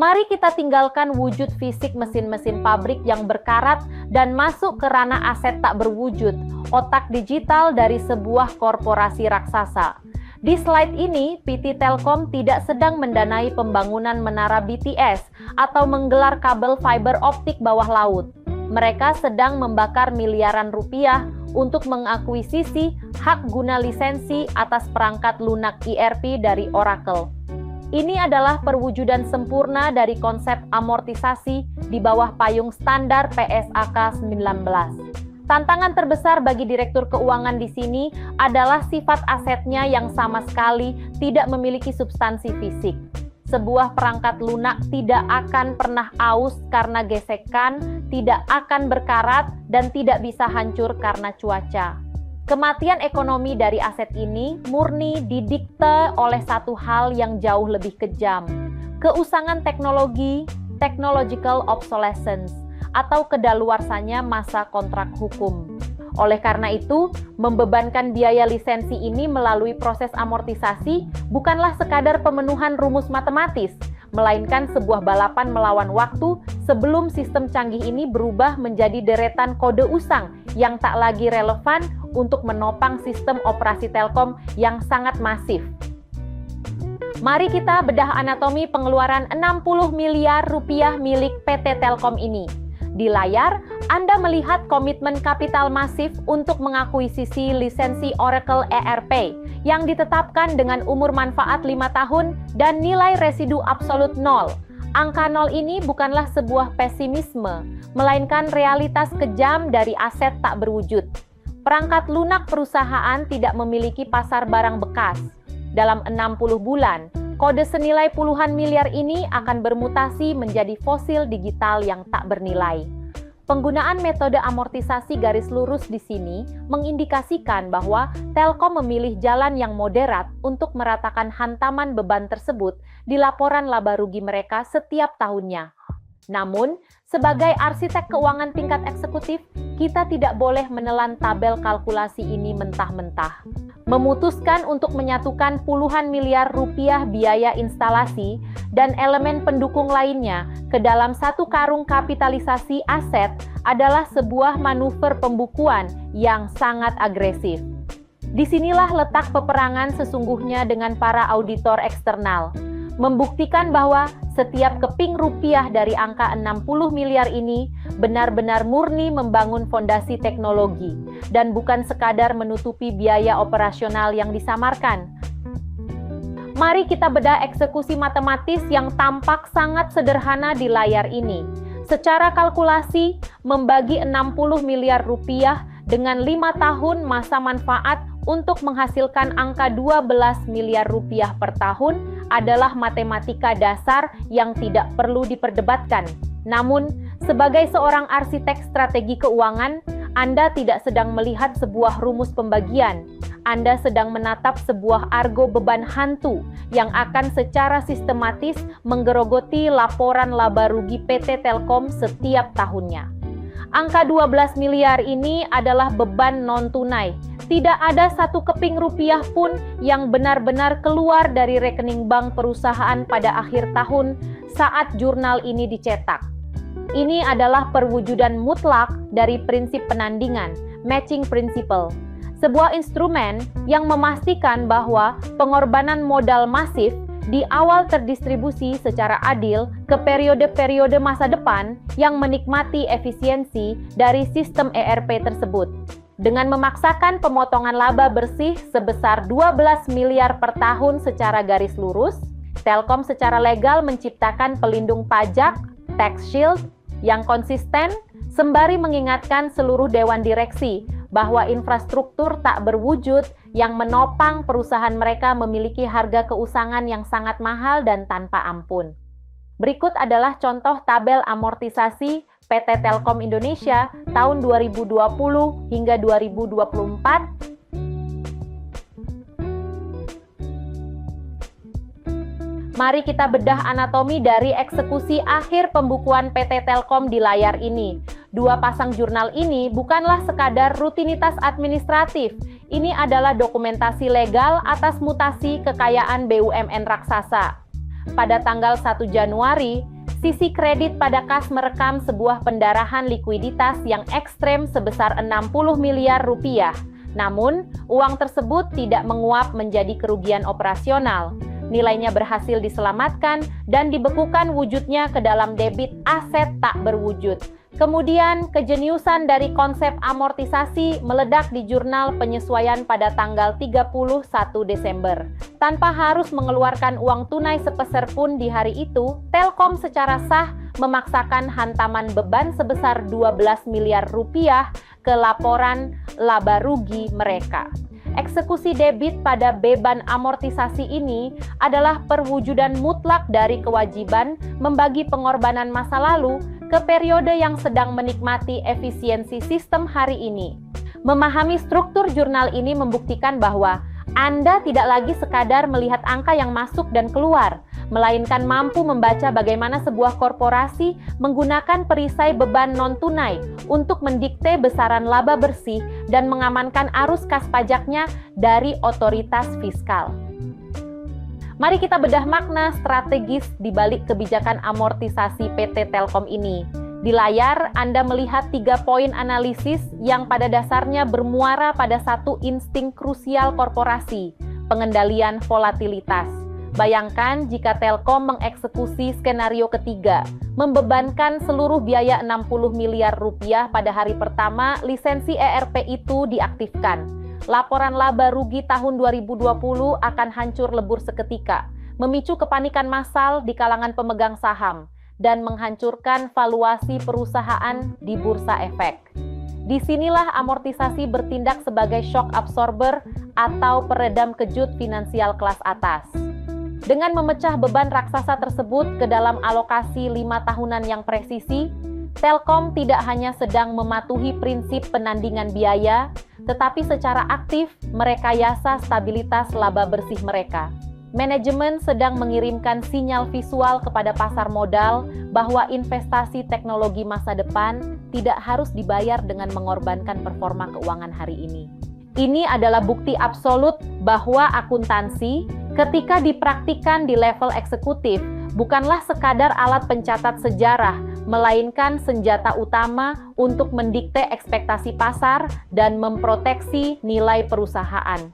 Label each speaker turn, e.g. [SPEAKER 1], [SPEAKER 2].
[SPEAKER 1] Mari kita tinggalkan wujud fisik mesin-mesin pabrik yang berkarat dan masuk ke ranah aset tak berwujud, otak digital dari sebuah korporasi raksasa. Di slide ini, PT Telkom tidak sedang mendanai pembangunan menara BTS atau menggelar kabel fiber optik bawah laut. Mereka sedang membakar miliaran rupiah untuk mengakuisisi hak guna lisensi atas perangkat lunak ERP dari Oracle. Ini adalah perwujudan sempurna dari konsep amortisasi di bawah payung standar PSAK 19. Tantangan terbesar bagi direktur keuangan di sini adalah sifat asetnya yang sama sekali tidak memiliki substansi fisik. Sebuah perangkat lunak tidak akan pernah aus karena gesekan, tidak akan berkarat, dan tidak bisa hancur karena cuaca. Kematian ekonomi dari aset ini murni didikte oleh satu hal yang jauh lebih kejam, keusangan teknologi, technological obsolescence, atau kedaluarsanya masa kontrak hukum. Oleh karena itu, membebankan biaya lisensi ini melalui proses amortisasi bukanlah sekadar pemenuhan rumus matematis, melainkan sebuah balapan melawan waktu sebelum sistem canggih ini berubah menjadi deretan kode usang yang tak lagi relevan untuk menopang sistem operasi Telkom yang sangat masif. Mari kita bedah anatomi pengeluaran 60 miliar rupiah milik PT Telkom ini. Di layar, Anda melihat komitmen kapital masif untuk mengakuisisi lisensi Oracle ERP yang ditetapkan dengan umur manfaat 5 tahun dan nilai residu absolut 0. Angka 0 ini bukanlah sebuah pesimisme, melainkan realitas kejam dari aset tak berwujud. Perangkat lunak perusahaan tidak memiliki pasar barang bekas. Dalam 60 bulan, kode senilai puluhan miliar ini akan bermutasi menjadi fosil digital yang tak bernilai. Penggunaan metode amortisasi garis lurus di sini mengindikasikan bahwa Telkom memilih jalan yang moderat untuk meratakan hantaman beban tersebut di laporan laba rugi mereka setiap tahunnya. Namun, sebagai arsitek keuangan tingkat eksekutif, kita tidak boleh menelan tabel kalkulasi ini mentah-mentah. Memutuskan untuk menyatukan puluhan miliar rupiah biaya instalasi dan elemen pendukung lainnya ke dalam satu karung kapitalisasi aset adalah sebuah manuver pembukuan yang sangat agresif. Disinilah letak peperangan sesungguhnya dengan para auditor eksternal. Membuktikan bahwa setiap keping rupiah dari angka 60 miliar ini benar-benar murni membangun fondasi teknologi dan bukan sekadar menutupi biaya operasional yang disamarkan. Mari kita bedah eksekusi matematis yang tampak sangat sederhana di layar ini. Secara kalkulasi, membagi 60 miliar rupiah dengan 5 tahun masa manfaat untuk menghasilkan angka 12 miliar rupiah per tahun adalah matematika dasar yang tidak perlu diperdebatkan. Namun, sebagai seorang arsitek strategi keuangan, Anda tidak sedang melihat sebuah rumus pembagian. Anda sedang menatap sebuah argo beban hantu yang akan secara sistematis menggerogoti laporan laba rugi PT Telkom setiap tahunnya. Angka 12 miliar ini adalah beban non-tunai. Tidak ada satu keping rupiah pun yang benar-benar keluar dari rekening bank perusahaan pada akhir tahun saat jurnal ini dicetak. Ini adalah perwujudan mutlak dari prinsip penandingan, matching principle. Sebuah instrumen yang memastikan bahwa pengorbanan modal masif di awal terdistribusi secara adil ke periode-periode masa depan yang menikmati efisiensi dari sistem ERP tersebut. Dengan memaksakan pemotongan laba bersih sebesar 12 miliar per tahun secara garis lurus, Telkom secara legal menciptakan pelindung pajak, tax shield, yang konsisten, sembari mengingatkan seluruh dewan direksi bahwa infrastruktur tak berwujud yang menopang perusahaan mereka memiliki harga keusangan yang sangat mahal dan tanpa ampun. Berikut adalah contoh tabel amortisasi PT Telkom Indonesia tahun 2020 hingga 2024. Mari kita bedah anatomi dari eksekusi akhir pembukuan PT Telkom di layar ini. Dua pasang jurnal ini bukanlah sekadar rutinitas administratif. Ini adalah dokumentasi legal atas mutasi kekayaan BUMN raksasa. Pada tanggal 1 Januari, sisi kredit pada kas merekam sebuah pendarahan likuiditas yang ekstrem sebesar 60 miliar rupiah. Namun, uang tersebut tidak menguap menjadi kerugian operasional. Nilainya berhasil diselamatkan dan dibekukan wujudnya ke dalam debit aset tak berwujud. Kemudian, kejeniusan dari konsep amortisasi meledak di jurnal penyesuaian pada tanggal 31 Desember. Tanpa harus mengeluarkan uang tunai sepeser pun di hari itu, Telkom secara sah memaksakan hantaman beban sebesar 12 miliar rupiah ke laporan laba rugi mereka. Eksekusi debit pada beban amortisasi ini adalah perwujudan mutlak dari kewajiban membagi pengorbanan masa lalu ke periode yang sedang menikmati efisiensi sistem hari ini. Memahami struktur jurnal ini membuktikan bahwa Anda tidak lagi sekadar melihat angka yang masuk dan keluar, melainkan mampu membaca bagaimana sebuah korporasi menggunakan perisai beban non-tunai untuk mendikte besaran laba bersih dan mengamankan arus kas pajaknya dari otoritas fiskal. Mari kita bedah makna strategis di balik kebijakan amortisasi PT Telkom ini. Di layar, Anda melihat 3 poin analisis yang pada dasarnya bermuara pada satu insting krusial korporasi, pengendalian volatilitas. Bayangkan jika Telkom mengeksekusi skenario ketiga, membebankan seluruh biaya 60 miliar rupiah pada hari pertama lisensi ERP itu diaktifkan. Laporan laba rugi tahun 2020 akan hancur lebur seketika, memicu kepanikan massal di kalangan pemegang saham, dan menghancurkan valuasi perusahaan di bursa efek. Disinilah amortisasi bertindak sebagai shock absorber atau peredam kejut finansial kelas atas. Dengan memecah beban raksasa tersebut ke dalam alokasi 5 tahunan yang presisi, Telkom tidak hanya sedang mematuhi prinsip penandingan biaya, tetapi secara aktif merekayasa stabilitas laba bersih mereka. Manajemen sedang mengirimkan sinyal visual kepada pasar modal bahwa investasi teknologi masa depan tidak harus dibayar dengan mengorbankan performa keuangan hari ini. Ini adalah bukti absolut bahwa akuntansi ketika dipraktikkan di level eksekutif bukanlah sekadar alat pencatat sejarah, melainkan senjata utama untuk mendikte ekspektasi pasar dan memproteksi nilai perusahaan.